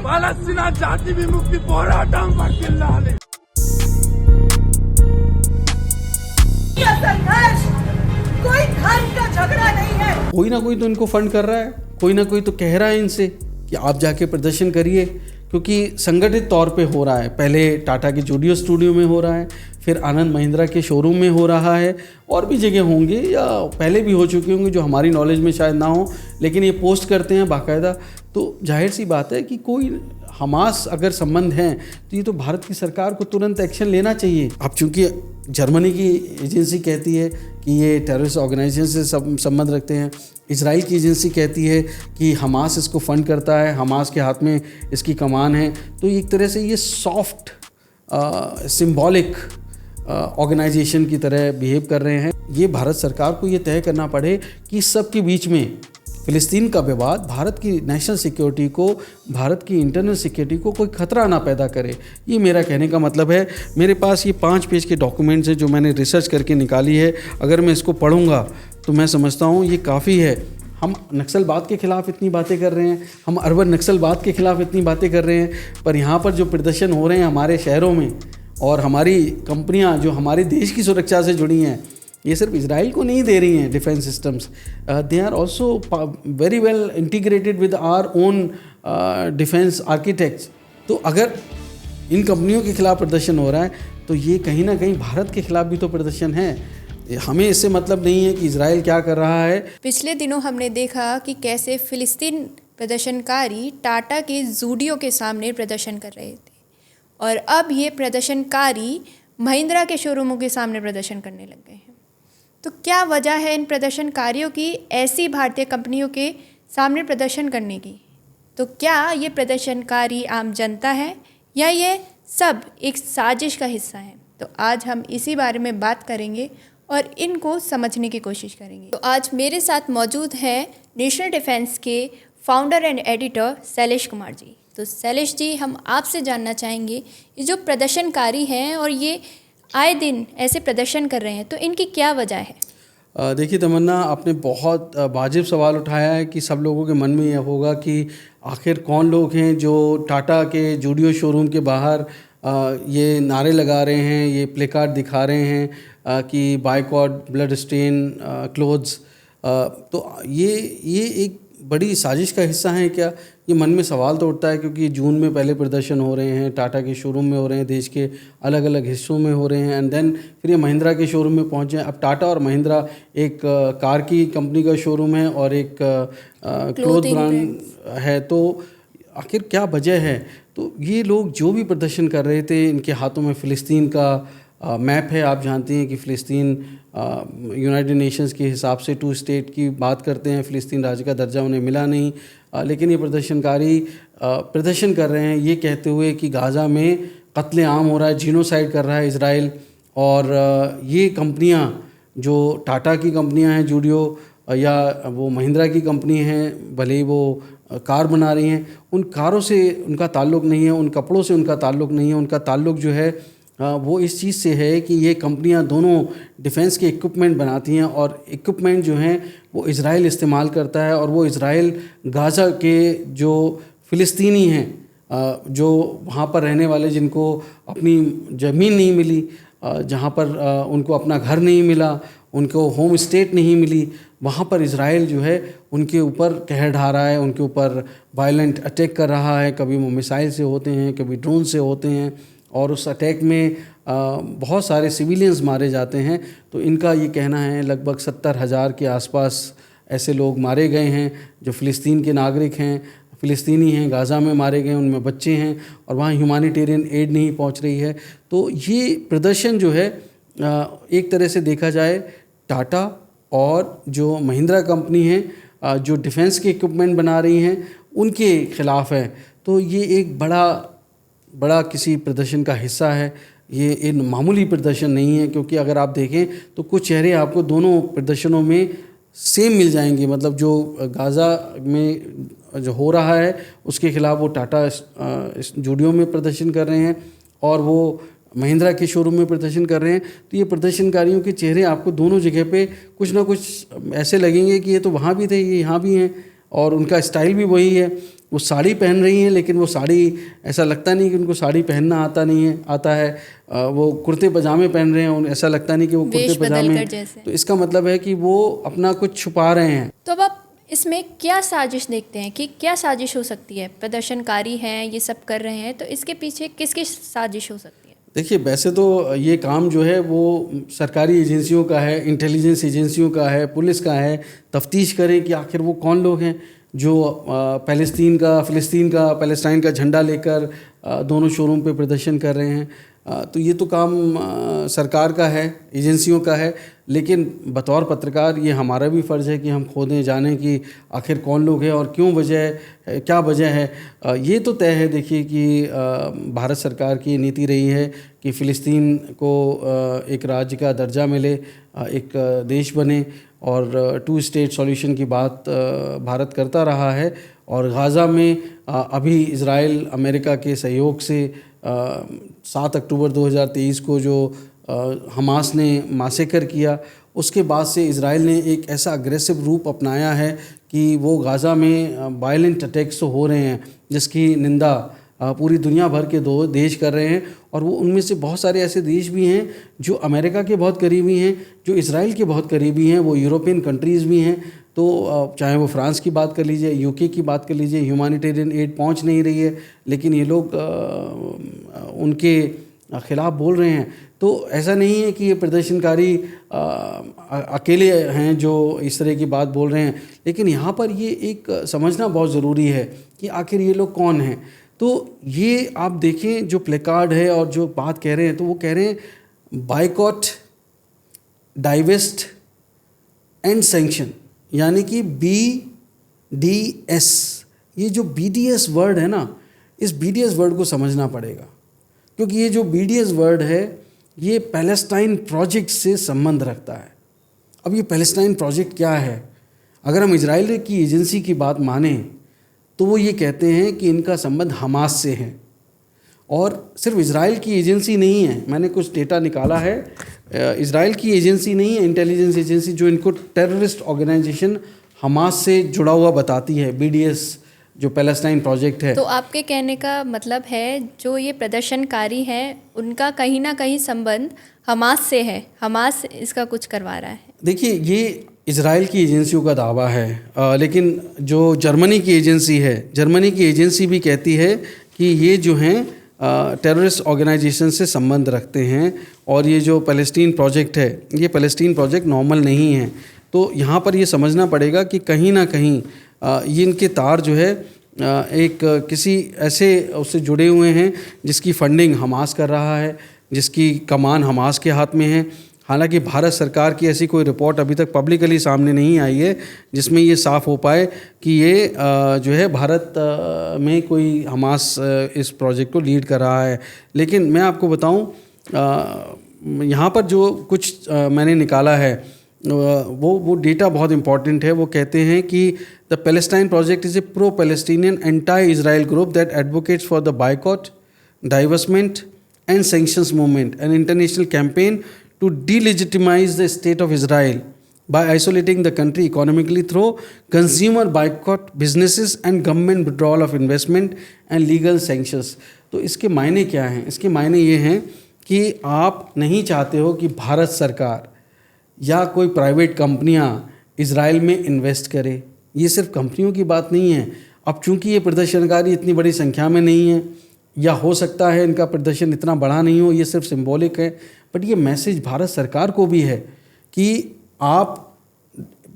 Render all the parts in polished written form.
పాలస్తీనా జాతి విముక్తి పోరాటం వర్ధిల్లాలి. संघर्ष कोई धर्म का झगड़ा नहीं है. कोई ना कोई तो इनको फंड कर रहा है, कोई ना कोई तो कह रहा है इनसे कि आप जाके प्रदर्शन करिए, क्योंकि संगठित तौर पे हो रहा है. पहले टाटा के जूडियो स्टूडियो में हो रहा है, फिर आनंद महिंद्रा के शोरूम में हो रहा है, और भी जगह होंगे या पहले भी हो चुके होंगे जो हमारी नॉलेज में शायद ना हो, लेकिन ये पोस्ट करते हैं बाकायदा. तो जाहिर सी बात है कि कोई हमास अगर संबंध हैं तो ये तो भारत की सरकार को तुरंत एक्शन लेना चाहिए. अब चूंकि जर्मनी की एजेंसी कहती है कि ये टेररिस्ट ऑर्गेनाइजेशन से संबंध रखते हैं, इजराइल की एजेंसी कहती है कि हमास इसको फंड करता है, हमास के हाथ में इसकी कमान है. तो एक तरह से ये सॉफ्ट सिंबॉलिक ऑर्गेनाइजेशन की तरह बिहेव कर रहे हैं. ये भारत सरकार को ये तय करना पड़े कि सब के बीच में फ़िलिस्तीन का विवाद भारत की नेशनल सिक्योरिटी को, भारत की इंटरनल सिक्योरिटी को कोई ख़तरा ना पैदा करे. ये मेरा कहने का मतलब है. मेरे पास ये 5 पेज के डॉक्यूमेंट्स हैं जो मैंने रिसर्च करके निकाली है. अगर मैं इसको पढ़ूंगा तो मैं समझता हूँ ये काफ़ी है. हम नक्सलवाद के ख़िलाफ़ इतनी बातें कर रहे हैं, हम अर्बन नक्सलवाद के ख़िलाफ़ इतनी बातें कर रहे हैं, पर यहाँ पर जो प्रदर्शन हो रहे हैं हमारे शहरों में और हमारी कंपनियाँ जो हमारे देश की सुरक्षा से जुड़ी हैं, ये सिर्फ इजराइल को नहीं दे रही हैं defence systems. They are also very well integrated with our own defence architects. तो अगर इन कंपनियों के खिलाफ प्रदर्शन हो रहा है तो ये कहीं ना कहीं भारत के खिलाफ भी तो प्रदर्शन है. हमें इससे मतलब नहीं है कि इजराइल क्या कर रहा है. पिछले दिनों हमने देखा कि कैसे फ़िलिस्तीन प्रदर्शनकारी टाटा के जूडियो के सामने प्रदर्शन कर रहे थे, और अब ये प्रदर्शनकारी महिंद्रा के शोरूमों के सामने प्रदर्शन करने लग गए हैं. तो क्या वजह है इन प्रदर्शनकारियों की ऐसी भारतीय कंपनियों के सामने प्रदर्शन करने की? तो क्या ये प्रदर्शनकारी आम जनता है या ये सब एक साजिश का हिस्सा है? तो आज हम इसी बारे में बात करेंगे और इनको समझने की कोशिश करेंगे. तो आज मेरे साथ मौजूद हैं नेशनल डिफेंस के founder and editor Shailesh Kumar ji. तो शैलेश जी, हम आपसे जानना चाहेंगे ये जो प्रदर्शनकारी हैं और ये आए दिन ऐसे प्रदर्शन कर रहे हैं, तो इनकी क्या वजह है? देखिए तमन्ना, आपने बहुत वाजिब सवाल उठाया है कि सब लोगों के मन में यह होगा कि आखिर कौन लोग हैं जो टाटा के जूडियो शोरूम के बाहर ये नारे लगा रहे हैं, ये प्ले कार्ड दिखा रहे हैं कि बायकॉट ब्लड स्टेन क्लोथ्स. तो ये एक बड़ी साजिश का हिस्सा है क्या? ये मन में सवाल तो उठता है, क्योंकि जून में पहले प्रदर्शन हो रहे हैं, टाटा के शोरूम में हो रहे हैं, देश के अलग अलग हिस्सों में हो रहे हैं, एंड देन फिर ये महिंद्रा के शोरूम में पहुंचे. अब टाटा और महिंद्रा एक कार की कंपनी का शोरूम है और एक क्लोथ ब्रांड है. तो आखिर क्या वजह है? तो ये लोग जो भी प्रदर्शन कर रहे थे, इनके हाथों में फ़िलिस्तीन का मैप है. आप जानते हैं कि फ़िलिस्तीन यूनाइटेड नेशंस के हिसाब से 2 स्टेट की बात करते हैं. फ़िलिस्तीन राज्य का दर्जा उन्हें मिला नहीं, लेकिन ये प्रदर्शनकारी प्रदर्शन कर रहे हैं ये कहते हुए कि गाज़ा में कत्ले आम हो रहा है, जीनोसाइड कर रहा है इजराइल. और ये कंपनियां जो टाटा की कंपनियां हैं जूडियो, या वो महिंद्रा की कंपनी हैं, भले ही वो कार बना रही हैं, उन कारों से उनका ताल्लुक़ नहीं है, उन कपड़ों से उनका ताल्लुक़ नहीं है. उनका ताल्लुक़ जो है वो इस चीज़ से है कि ये कंपनियां दोनों डिफेंस के इक्विपमेंट बनाती हैं, और इक्विपमेंट जो हैं वो इजराइल इस्तेमाल करता है. और वो इजराइल गाज़ा के जो फ़िलिस्तीनी हैं, जो वहाँ पर रहने वाले, जिनको अपनी ज़मीन नहीं मिली, जहाँ पर उनको अपना घर नहीं मिला, उनको होम स्टेट नहीं मिली, वहाँ पर इजराइल जो है उनके ऊपर कहर ढा रहा है, उनके ऊपर वायलेंट अटैक कर रहा है. कभी वो मिसाइल से होते हैं, कभी ड्रोन से होते हैं, और उस अटैक में बहुत सारे सिविलियंस मारे जाते हैं. तो इनका ये कहना है लगभग 70,000 के आसपास ऐसे लोग मारे गए हैं जो फ़िलिस्तीन के नागरिक हैं, फ़िलिस्तीनी हैं, गाज़ा में मारे गए, उनमें बच्चे हैं, और वहाँ ह्यूमैनिटेरियन एड नहीं पहुँच रही है. तो ये प्रदर्शन जो है एक तरह से देखा जाए टाटा और जो महिंद्रा कंपनी है जो डिफेंस के इक्विपमेंट बना रही हैं उनके ख़िलाफ़ है. तो ये एक बड़ा किसी प्रदर्शन का हिस्सा है. ये मामूली प्रदर्शन नहीं है, क्योंकि अगर आप देखें तो कुछ चेहरे आपको दोनों प्रदर्शनों में सेम मिल जाएंगे. मतलब जो गाज़ा में जो हो रहा है उसके ख़िलाफ़ वो टाटा जूडियो में प्रदर्शन कर रहे हैं, और वो महिंद्रा के शोरूम में प्रदर्शन कर रहे हैं. तो ये प्रदर्शनकारियों के चेहरे आपको दोनों जगह पे कुछ ना कुछ ऐसे लगेंगे कि ये तो वहाँ भी थे, ये यहाँ भी हैं, और उनका स्टाइल भी वही है. वो साड़ी पहन रही हैं, लेकिन वो साड़ी ऐसा लगता नहीं कि उनको साड़ी पहनना आता है। वो कुर्ते पजामे पहन रहे हैं, ऐसा लगता नहीं कि वो कुर्ते वेश पजामे। बदलकर जैसे। तो इसका मतलब है कि वो अपना कुछ छुपा रहे हैं। तो अब आप इसमें क्या साजिश देखते हैं कि क्या साजिश हो सकती है? प्रदर्शनकारी हैं, ये सब कर रहे हैं, तो इसके पीछे किसकी साजिश हो सकती है? देखिए, वैसे तो ये काम जो है वो सरकारी एजेंसियों का है, इंटेलिजेंस एजेंसियों का है, पुलिस का है। तफ्तीश करें कि आखिर वो कौन लोग हैं जो पैलेस्टाइन का झंडा लेकर दोनों शोरूम पे प्रदर्शन कर रहे हैं। तो ये तो काम सरकार का है, एजेंसियों का है, लेकिन बतौर पत्रकार ये हमारा भी फ़र्ज़ है कि हम खोदें, जानें कि आखिर कौन लोग हैं और क्या वजह है। ये तो तय है, देखिए, कि भारत सरकार की नीति रही है कि फ़िलिस्तीन को एक राज्य का दर्जा मिले, एक देश बने, और 2 स्टेट सॉल्यूशन की बात भारत करता रहा है। और गाज़ा में अभी इज़राइल अमेरिका के सहयोग से 7 अक्टूबर 2023 को जो हमास ने मासेकर किया, उसके बाद से इज़राइल ने एक ऐसा अग्रेसिव रूप अपनाया है कि वो गाज़ा में वायलेंट अटैक्स तो हो रहे हैं, जिसकी निंदा पूरी दुनिया भर के 2 देश कर रहे हैं। और वो उनमें से बहुत सारे ऐसे देश भी हैं जो अमेरिका के बहुत करीबी हैं, जो इज़राइल के बहुत करीबी हैं, वो यूरोपियन कंट्रीज़ भी हैं। तो चाहे वो फ्रांस की बात कर लीजिए, यूके की बात कर लीजिए, ह्यूमैनिटेरियन एड पहुंच नहीं रही है, लेकिन ये लोग उनके ख़िलाफ़ बोल रहे हैं। तो ऐसा नहीं है कि ये प्रदर्शनकारी अकेले हैं जो इस तरह की बात बोल रहे हैं, लेकिन यहाँ पर ये एक समझना बहुत ज़रूरी है कि आखिर ये लोग कौन हैं। तो ये आप देखें, जो प्लेकार्ड है और जो बात कह रहे हैं, तो वो कह रहे हैं बाइकॉट, डाइवेस्ट एंड सैंक्शन, यानी कि BDS। ये जो BDS वर्ड है ना, इस BDS वर्ड को समझना पड़ेगा, क्योंकि ये जो BDS वर्ड है ये पैलेस्टाइन प्रोजेक्ट से संबंध रखता है। अब ये पैलेस्टाइन प्रोजेक्ट क्या है? अगर हम इजराइल की एजेंसी की बात मानें तो वो ये कहते हैं कि इनका संबंध हमास से है। और सिर्फ इजराइल की एजेंसी नहीं है, मैंने कुछ डेटा निकाला है, इजराइल की एजेंसी नहीं है, इंटेलिजेंस एजेंसी, जो इनको टेररिस्ट ऑर्गेनाइजेशन हमास से जुड़ा हुआ बताती है, BDS जो पैलेस्टाइन प्रोजेक्ट है। तो आपके कहने का मतलब है जो ये प्रदर्शनकारी हैं उनका कहीं ना कहीं संबंध हमास से है, हमास इसका कुछ करवा रहा है। देखिए, ये इजराइल की एजेंसियों का दावा है, लेकिन जो जर्मनी की एजेंसी है, जर्मनी की एजेंसी भी कहती है कि ये जो हैं टेररिस्ट ऑर्गेनाइजेशन से संबंध रखते हैं, और ये जो पैलेस्टीन प्रोजेक्ट है, ये पैलेस्टीन प्रोजेक्ट नॉर्मल नहीं है। तो यहाँ पर ये समझना पड़ेगा कि कहीं ना कहीं ये इनके तार जो है एक किसी ऐसे उससे जुड़े हुए हैं जिसकी फंडिंग हमास कर रहा है, जिसकी कमान हमास के हाथ में है। हालांकि भारत सरकार की ऐसी कोई रिपोर्ट अभी तक पब्लिकली सामने नहीं आई है जिसमें ये साफ़ हो पाए कि ये जो है भारत में कोई हमास इस प्रोजेक्ट को लीड कर रहा है। लेकिन मैं आपको बताऊं, यहाँ पर जो कुछ मैंने निकाला है वो डेटा बहुत इंपॉर्टेंट है। वो कहते हैं कि the Palestine project is a pro Palestinian anti Israel group that advocates for the boycott, divestment and sanctions movement, an international campaign to delegitimize the state of Israel by isolating the country economically through consumer boycott, businesses and government withdrawal of investment and legal sanctions। तो इसके मायने क्या हैं? इसके मायने ये हैं कि आप नहीं चाहते हो कि भारत सरकार या कोई प्राइवेट कंपनियां इजराइल में इन्वेस्ट करे। ये सिर्फ कंपनियों की बात नहीं है। अब चूंकि ये प्रदर्शनकारी इतनी बड़ी संख्या में नहीं है, या हो सकता है इनका प्रदर्शन इतना बड़ा नहीं हो, ये सिर्फ सिंबॉलिक है, बट ये मैसेज भारत सरकार को भी है कि आप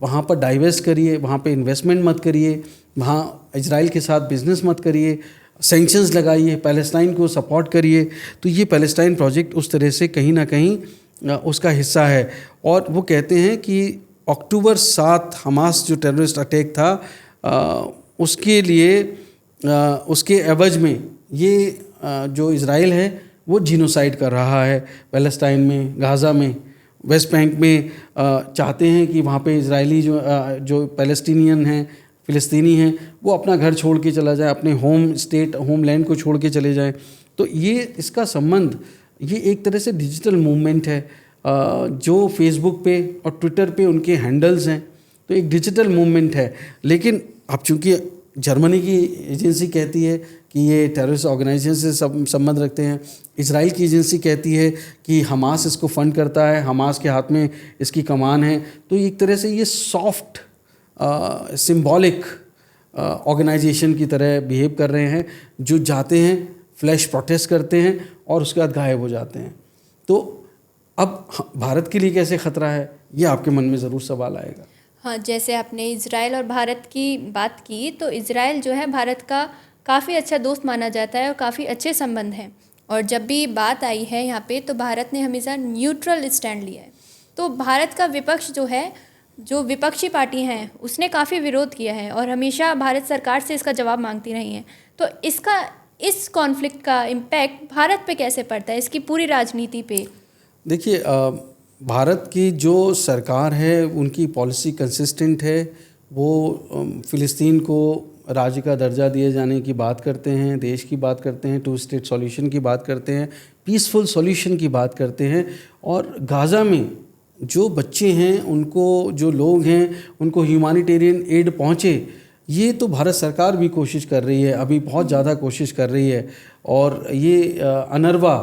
वहाँ पर डाइवेस्ट करिए, वहाँ पे इन्वेस्टमेंट मत करिए, वहाँ इजराइल के साथ बिजनेस मत करिए, सैंक्शंस लगाइए, पैलेस्टाइन को सपोर्ट करिए। तो ये पैलेस्टाइन प्रोजेक्ट उस तरह से कहीं ना कहीं उसका हिस्सा है। और वो कहते हैं कि अक्टूबर 7 हमास जो टेररिस्ट अटैक था उसके लिए उसके एवज में ये जो इजराइल है वो जीनोसाइड कर रहा है पैलेस्टाइन में, गाज़ा में, वेस्ट बैंक में। चाहते हैं कि वहाँ पे इजरायली जो पैलेस्टीनियन हैं, फ़िलिस्तीनी हैं, वो अपना घर छोड़ के चला जाए, अपने होमलैंड को छोड़ के चले जाएं। तो ये इसका संबंध, ये एक तरह से डिजिटल मूवमेंट है जो फेसबुक पे और ट्विटर पे उनके हैंडल्स हैं, तो एक डिजिटल मूवमेंट है। लेकिन अब चूँकि जर्मनी की एजेंसी कहती है कि ये टेररिस्ट ऑर्गेनाइजेशन से संबंध रखते हैं। इजराइल की एजेंसी कहती है कि हमास इसको फंड करता है, हमास के हाथ में इसकी कमान है। तो एक तरह से ये सॉफ्ट सिंबॉलिक ऑर्गेनाइजेशन की तरह बिहेव कर रहे हैं, जो जाते हैं फ्लैश प्रोटेस्ट करते हैं और उसके बाद गायब हो जाते हैं। तो अब भारत के लिए कैसे ख़तरा है, ये आपके मन में ज़रूर सवाल आएगा। हाँ, जैसे आपने इज़राइल और भारत की बात की, तो इज़राइल जो है भारत का काफ़ी अच्छा दोस्त माना जाता है और काफ़ी अच्छे संबंध हैं। और जब भी बात आई है यहाँ पे, तो भारत ने हमेशा न्यूट्रल स्टैंड लिया है। तो भारत का विपक्ष जो है, जो विपक्षी पार्टी हैं, उसने काफ़ी विरोध किया है और हमेशा भारत सरकार से इसका जवाब मांगती रही हैं। तो इस कॉन्फ्लिक्ट का इम्पैक्ट भारत पे कैसे पड़ता है, इसकी पूरी राजनीति पे? देखिए, भारत की जो सरकार है उनकी पॉलिसी कंसिस्टेंट है। वो फ़िलिस्तीन को राज्य का दर्जा दिए जाने की बात करते हैं, देश की बात करते हैं, 2 स्टेट सॉल्यूशन की बात करते हैं, पीसफुल सॉल्यूशन की बात करते हैं। और गाज़ा में जो बच्चे हैं उनको, जो लोग हैं उनको ह्यूमैनिटेरियन एड पहुँचे, ये तो भारत सरकार भी कोशिश कर रही है, अभी बहुत ज़्यादा कोशिश कर रही है। और ये अनरवा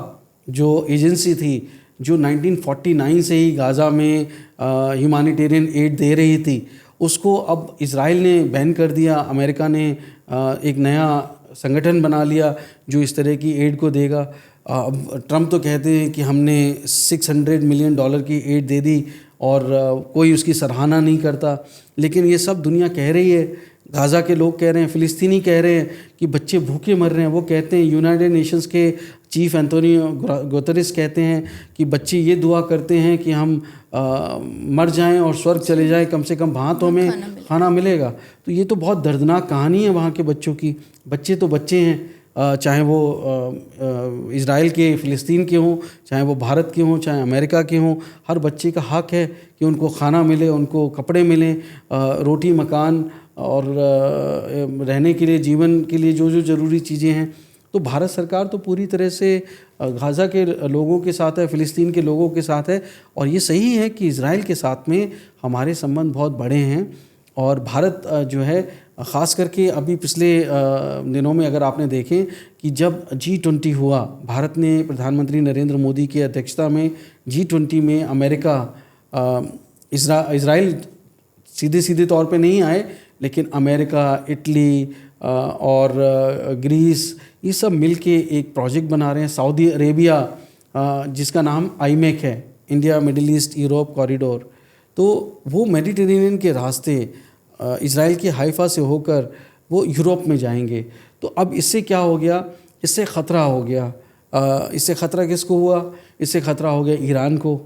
जो एजेंसी थी, जो 1949 से ही गाज़ा में ह्यूमैनिटेरियन एड दे रही थी, उसको अब इज़राइल ने बैन कर दिया। अमेरिका ने एक नया संगठन बना लिया जो इस तरह की एड को देगा। अब ट्रम्प तो कहते हैं कि हमने $600 मिलियन की एड दे दी और कोई उसकी सराहना नहीं करता। लेकिन ये सब दुनिया कह रही है, गाज़ा के लोग कह रहे हैं, फ़िलिस्तीनी कह रहे हैं कि बच्चे भूखे मर रहे हैं। वो कहते हैं, यूनाइटेड नेशंस के चीफ एंटोनियो गुतेरेस कहते हैं कि बच्चे ये दुआ करते हैं कि हम मर जाएं और स्वर्ग चले जाएं, कम से कम वहाँ तो हमें खाना मिलेगा। तो ये तो बहुत दर्दनाक कहानी है वहाँ के बच्चों की। बच्चे तो बच्चे हैं, चाहे वो इज़राइल के, फ़िलिस्तीन के हों, चाहे वो भारत के हों, चाहे अमेरिका के हों। हर बच्चे का हक है कि उनको खाना मिले, उनको कपड़े मिलें, रोटी मकान और रहने के लिए, जीवन के लिए जो जो ज़रूरी चीज़ें हैं। तो भारत सरकार तो पूरी तरह से गाज़ा के लोगों के साथ है, फ़िलिस्तीन के लोगों के साथ है। और ये सही है कि इज़राइल के साथ में हमारे संबंध बहुत बड़े हैं। और भारत जो है, ख़ास करके अभी पिछले दिनों में अगर आपने देखें कि जब G20 हुआ, भारत ने प्रधानमंत्री नरेंद्र मोदी की अध्यक्षता में G20 में अमेरिका, इज़राइल सीधे तौर पे नहीं आए, लेकिन अमेरिका, इटली और ग्रीस, ये सब मिलके एक प्रोजेक्ट बना रहे हैं। सऊदी अरेबिया, जिसका नाम IMEC है, India middle east Europe corridor. तो वो मेडिटेरेनियन के रास्ते इज़राइल के हाइफा से होकर वो यूरोप में जाएंगे। तो अब इससे क्या हो गया, इससे ख़तरा हो गया। इससे ख़तरा किसको हुआ? इससे ख़तरा हो गया ईरान को,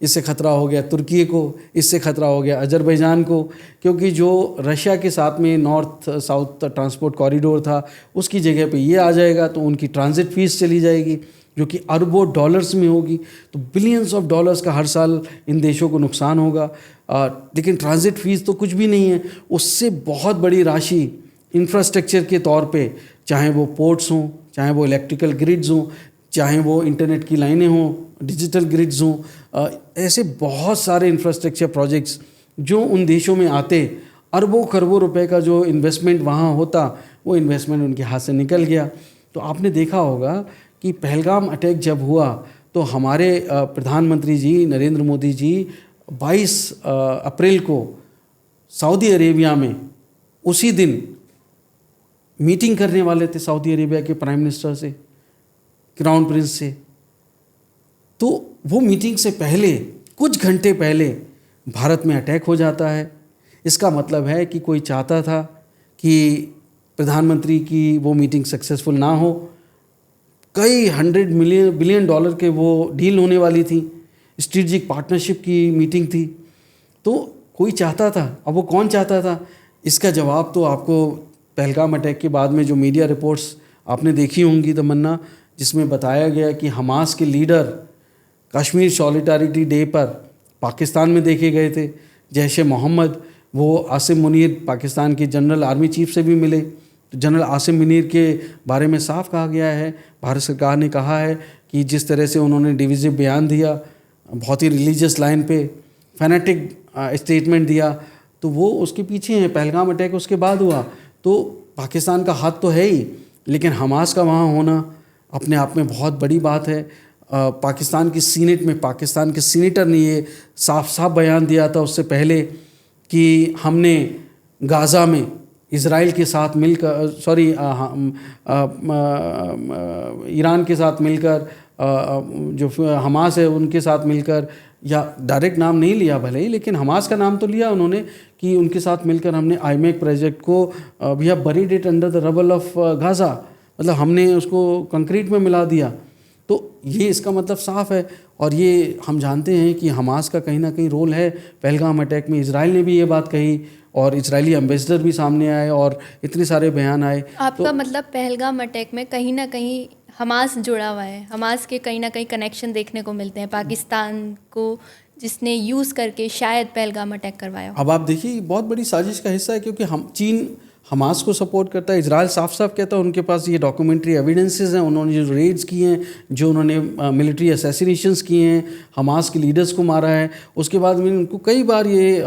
इससे ख़तरा हो गया तुर्की को, इससे ख़तरा हो गया अज़रबैजान को। क्योंकि जो रशिया के साथ में नॉर्थ साउथ ट्रांसपोर्ट कॉरिडोर था, उसकी जगह पे ये आ जाएगा, तो उनकी ट्रांजिट फ़ीस चली जाएगी जो कि अरबों डॉलर्स में होगी। तो बिलियंस ऑफ डॉलर्स का हर साल इन देशों को नुकसान होगा। लेकिन ट्रांजिट फ़ीस तो कुछ भी नहीं है, उससे बहुत बड़ी राशि इंफ्रास्ट्रक्चर के तौर पे, चाहे वो पोर्ट्स हों, चाहे वो इलेक्ट्रिकल ग्रिड्स हों, चाहे वो इंटरनेट की लाइनें हों, डिजिटल ग्रिड्स हों, ऐसे बहुत सारे इंफ्रास्ट्रक्चर प्रोजेक्ट्स जो उन देशों में आते, अरबों खरबों रुपए का जो इन्वेस्टमेंट वहाँ होता, वो इन्वेस्टमेंट उनके हाथ से निकल गया। तो आपने देखा होगा कि पहलगाम अटैक जब हुआ तो हमारे प्रधानमंत्री जी नरेंद्र मोदी जी 22 अप्रैल को सऊदी अरेबिया में उसी दिन मीटिंग करने वाले थे सऊदी अरेबिया के प्राइम मिनिस्टर से, क्राउन प्रिंस से। तो वो मीटिंग से पहले, कुछ घंटे पहले भारत में अटैक हो जाता है। इसका मतलब है कि कोई चाहता था कि प्रधानमंत्री की वो मीटिंग सक्सेसफुल ना हो। कई $100 बिलियन के वो डील होने वाली थी, स्ट्रेटेजिक पार्टनरशिप की मीटिंग थी। तो कोई चाहता था, अब वो कौन चाहता था, इसका जवाब तो आपको पहलगाम अटैक के बाद में जो मीडिया रिपोर्ट्स आपने देखी होंगी तमन्ना, जिसमें बताया गया कि हमास के लीडर कश्मीर सॉलिडारिटी डे पर पाकिस्तान में देखे गए थे। जैश ए मोहम्मद, वो आसिम मुनीर, पाकिस्तान के जनरल आर्मी चीफ से भी मिले। तो जनरल आसिम मुनीर के बारे में साफ कहा गया है, भारत सरकार ने कहा है कि जिस तरह से उन्होंने डिविजिव बयान दिया, बहुत ही रिलीजियस लाइन पे फैनेटिक स्टेटमेंट दिया, तो वो उसके पीछे हैं। पहलगाम अटैक उसके बाद हुआ, तो पाकिस्तान का हाथ तो है ही, लेकिन हमास का वहाँ होना अपने आप में बहुत बड़ी बात है। पाकिस्तान की सीनेट में पाकिस्तान के सीनेटर ने ये साफ साफ बयान दिया था उससे पहले कि हमने गाज़ा में इज़राइल के साथ मिलकर ईरान के साथ मिलकर जो हमास है उनके साथ मिलकर, या डायरेक्ट नाम नहीं लिया भले ही, लेकिन हमास का नाम तो लिया उन्होंने कि उनके साथ मिलकर हमने आईमेक प्रोजेक्ट को we have buried it under the rubble of Gaza, मतलब हमने उसको कंक्रीट में मिला दिया। तो ये इसका मतलब साफ है। और ये हम जानते हैं कि हमास का कहीं ना कहीं रोल है पहलगाम अटैक में। इजराइल ने भी ये बात कही और इजरायली एम्बेसडर भी सामने आए और इतने सारे बयान आए। आपका मतलब पहलगाम अटैक में कहीं ना कहीं हमास जुड़ा हुआ है, हमास के कहीं ना कहीं कनेक्शन देखने को मिलते हैं पाकिस्तान को, जिसने यूज़ करके शायद पहलगाम अटैक करवाया। अब आप देखिए बहुत बड़ी साजिश का हिस्सा है, क्योंकि हम चीन हमास को सपोर्ट करता है, इजराइल साफ साफ कहता है, उनके पास ये डॉक्यूमेंट्री एविडेंसेस हैं, उन्होंने जो रेड्स किए हैं, जो उन्होंने मिलिट्री असैसिनेशंस किए हैं, हमास के लीडर्स को मारा है, उसके बाद में उनको कई बार ये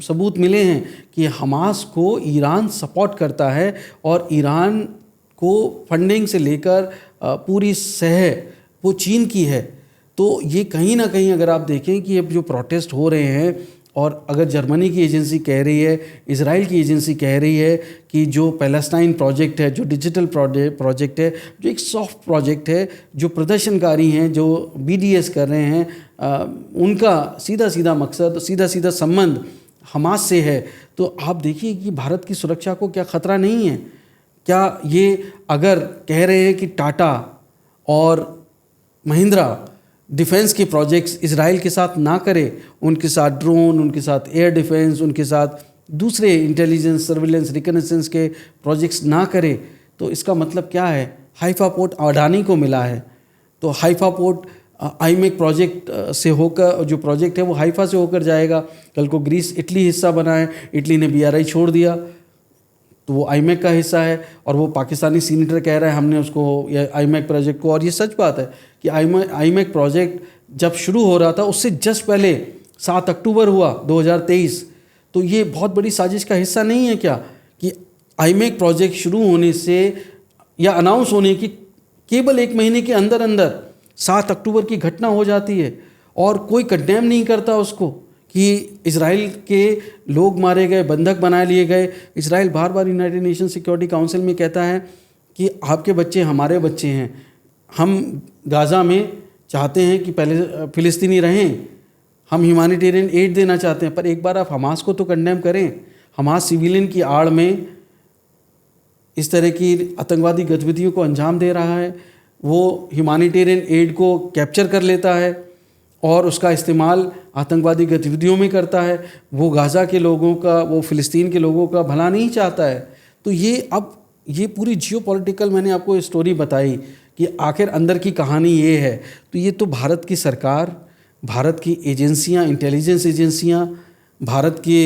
सबूत मिले हैं कि हमास को ईरान सपोर्ट करता है और ईरान को फंडिंग से लेकर पूरी सह वो चीन की है। तो ये कहीं ना कहीं अगर आप देखें कि अब जो प्रोटेस्ट हो रहे हैं, और अगर जर्मनी की एजेंसी कह रही है, इजराइल की एजेंसी कह रही है कि जो पैलेस्टाइन प्रोजेक्ट है, जो डिजिटल प्रोजेक्ट है, जो एक सॉफ्ट प्रोजेक्ट है, जो प्रदर्शनकारी हैं, जो BDS कर रहे हैं, उनका सीधा सीधा मकसद, सीधा सीधा संबंध हमास से है, तो आप देखिए कि भारत की सुरक्षा को क्या ख़तरा नहीं है। क्या ये अगर कह रहे हैं कि टाटा और महिंद्रा डिफेंस के प्रोजेक्ट्स इजराइल के साथ ना करे, उनके साथ ड्रोन, उनके साथ एयर डिफेंस, उनके साथ दूसरे इंटेलिजेंस, सर्विलेंस, रिकनेसेंस के प्रोजेक्ट्स ना करे, तो इसका मतलब क्या है? हाइफा पोर्ट अडानी को मिला है, तो हाइफा पोर्ट आईमेक प्रोजेक्ट से होकर, जो प्रोजेक्ट है वो हाइफा से होकर जाएगा। कल को ग्रीस इटली हिस्सा बना है, इटली ने BRI छोड़ दिया तो वो आईमेक का हिस्सा है, और वो पाकिस्तानी सीनेटर कह रहा है हमने उसको आईमेक प्रोजेक्ट को, और ये सच बात है कि आईमेक प्रोजेक्ट जब शुरू हो रहा था उससे जस्ट पहले 7 अक्टूबर हुआ 2023, तो ये बहुत बड़ी साजिश का हिस्सा नहीं है क्या कि आईमेक प्रोजेक्ट शुरू होने से या अनाउंस होने की केवल 1 महीने के अंदर अंदर 7 अक्टूबर की घटना हो जाती है और कोई कंडेम नहीं करता उसको कि इजराइल के लोग मारे गए, बंधक बना लिए गए। इजराइल बार बार यूनाइटेड नेशन सिक्योरिटी काउंसिल में कहता है कि आपके बच्चे हमारे बच्चे हैं, हम गाज़ा में चाहते हैं कि पहले फ़िलिस्तीनी रहें, हम ह्यूमैनिटेरियन एड देना चाहते हैं, पर एक बार आप हमास को तो कंडेम करें। हमास सिविलियन की आड़ में इस तरह की आतंकवादी गतिविधियों को अंजाम दे रहा है, वो ह्यूमैनिटेरियन एड को कैप्चर कर लेता है और उसका इस्तेमाल आतंकवादी गतिविधियों में करता है। वो गाज़ा के लोगों का, वो फ़िलिस्तीन के लोगों का भला नहीं चाहता है। तो ये अब ये पूरी जियोपॉलिटिकल मैंने आपको स्टोरी बताई कि आखिर अंदर की कहानी ये है। तो ये तो भारत की सरकार, भारत की एजेंसियां, इंटेलिजेंस एजेंसियां, भारत की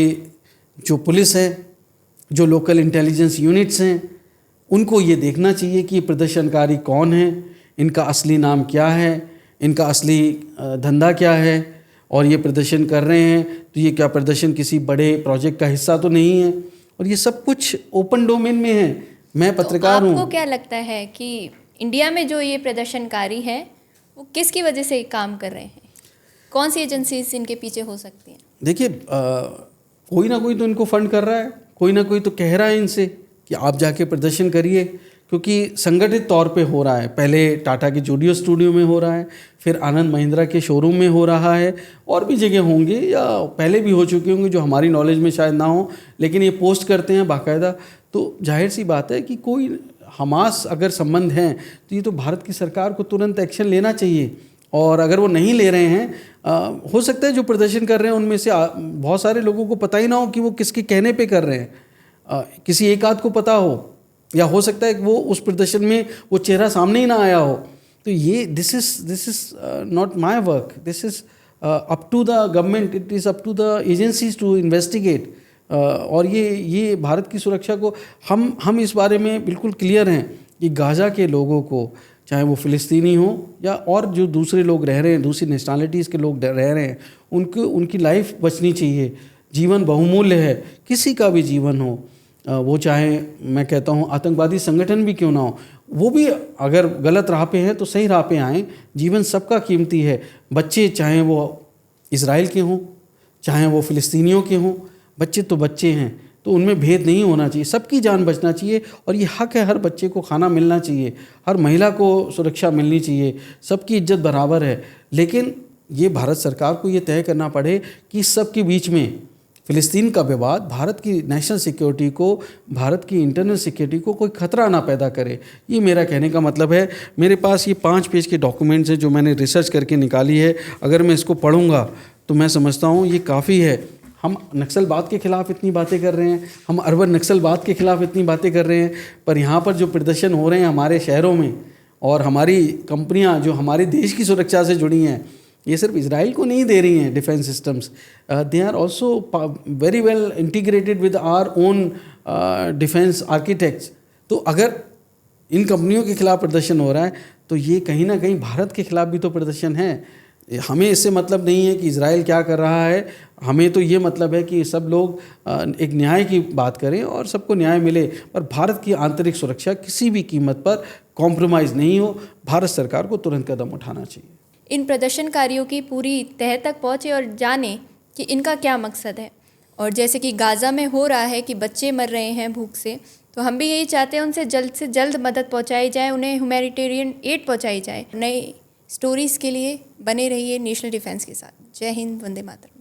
जो पुलिस है, जो लोकल इंटेलिजेंस यूनिट्स हैं, उनको ये देखना चाहिए कि प्रदर्शनकारी कौन है, इनका असली नाम क्या है, इनका असली धंधा क्या है, और ये प्रदर्शन कर रहे हैं तो ये क्या प्रदर्शन किसी बड़े प्रोजेक्ट का हिस्सा तो नहीं है, और ये सब कुछ ओपन डोमेन में है। मैं पत्रकार हूँ। आपको क्या लगता है कि इंडिया में जो ये प्रदर्शनकारी हैं वो किसकी वजह से काम कर रहे हैं? कौन सी एजेंसीज इनके पीछे हो सकती हैं? देखिए कोई ना कोई तो इनको फंड कर रहा है, कोई ना कोई तो कह रहा है इनसे कि आप जाके प्रदर्शन करिए, क्योंकि संगठित तौर पे हो रहा है। पहले टाटा के जूडियो स्टूडियो में हो रहा है, फिर आनंद महिंद्रा के शोरूम में हो रहा है, और भी जगह होंगे या पहले भी हो चुके होंगे जो हमारी नॉलेज में शायद ना हो, लेकिन ये पोस्ट करते हैं बाकायदा। तो जाहिर सी बात है कि कोई हमास अगर संबंध हैं तो ये तो भारत की सरकार को तुरंत एक्शन लेना चाहिए, और अगर वो नहीं ले रहे हैं, हो सकता है जो प्रदर्शन कर रहे हैं उनमें से बहुत सारे लोगों को पता ही ना हो कि वो किसके कहने पे कर रहे हैं। किसी एक आध को पता हो, या हो सकता है कि वो उस प्रदर्शन में वो चेहरा सामने ही ना आया हो। तो ये this is not my work, this is up to the government, it is up to the agencies to investigate. और ये भारत की सुरक्षा को हम इस बारे में बिल्कुल क्लियर हैं कि गाज़ा के लोगों को, चाहे वो फ़िलिस्तीनी हो या और जो दूसरे लोग रह रहे हैं, दूसरी नेशनलिटीज़ के लोग रह रहे हैं, उनकी लाइफ बचनी चाहिए। जीवन बहुमूल्य है, किसी का भी जीवन हो, वो चाहे मैं कहता हूँ आतंकवादी संगठन भी क्यों ना हो, वो भी अगर गलत राह पे है तो सही राह पे आएँ। जीवन सबका कीमती है। बच्चे चाहे वो इज़राइल के हों, चाहे वो फ़िलिस्तीनियों के हों, बच्चे तो बच्चे हैं, तो उनमें भेद नहीं होना चाहिए। सबकी जान बचना चाहिए और ये हक है, हर बच्चे को खाना मिलना चाहिए, हर महिला को सुरक्षा मिलनी चाहिए, सबकी इज्जत बराबर है। लेकिन ये भारत सरकार को ये तय करना पड़े कि सबके बीच में फ़िलिस्तीन का विवाद भारत की नेशनल सिक्योरिटी को, भारत की इंटरनल सिक्योरिटी को कोई खतरा ना पैदा करे। ये मेरा कहने का मतलब है। मेरे पास ये 5 पेज के डॉक्यूमेंट्स हैं जो मैंने रिसर्च करके निकाली है। अगर मैं इसको पढ़ूंगा तो मैं समझता हूँ ये काफ़ी है। हम नक्सलवाद के ख़िलाफ़ इतनी बातें कर रहे हैं, हम अर्बन नक्सलवाद के ख़िलाफ़ इतनी बातें कर रहे हैं, पर यहाँ पर जो प्रदर्शन हो रहे हैं हमारे शहरों में, और हमारी कंपनियाँ जो हमारे देश की सुरक्षा से जुड़ी हैं, ये सिर्फ इजराइल को नहीं दे रही हैं defence systems, they are also very well integrated with our own defence architects. तो अगर इन कंपनियों के खिलाफ प्रदर्शन हो रहा है तो ये कहीं ना कहीं भारत के खिलाफ भी तो प्रदर्शन है। हमें इससे मतलब नहीं है कि इजराइल क्या कर रहा है, हमें तो ये मतलब है कि सब लोग एक न्याय की बात करें और सबको न्याय मिले, पर भारत की आंतरिक सुरक्षा किसी भी कीमत पर कॉम्प्रोमाइज़ नहीं हो। भारत सरकार को तुरंत कदम उठाना चाहिए। इन प्रदर्शनकारियों की पूरी तह तक पहुँचे और जाने कि इनका क्या मकसद है। और जैसे कि गाज़ा में हो रहा है कि बच्चे मर रहे हैं भूख से, तो हम भी यही चाहते हैं उनसे जल्द से जल्द मदद पहुंचाई जाए, उन्हें ह्यूमैनिटेरियन एड पहुंचाई जाए। नई स्टोरीज़ के लिए बने रहिए नेशनल डिफेंस के साथ। जय हिंद, वंदे मातरम।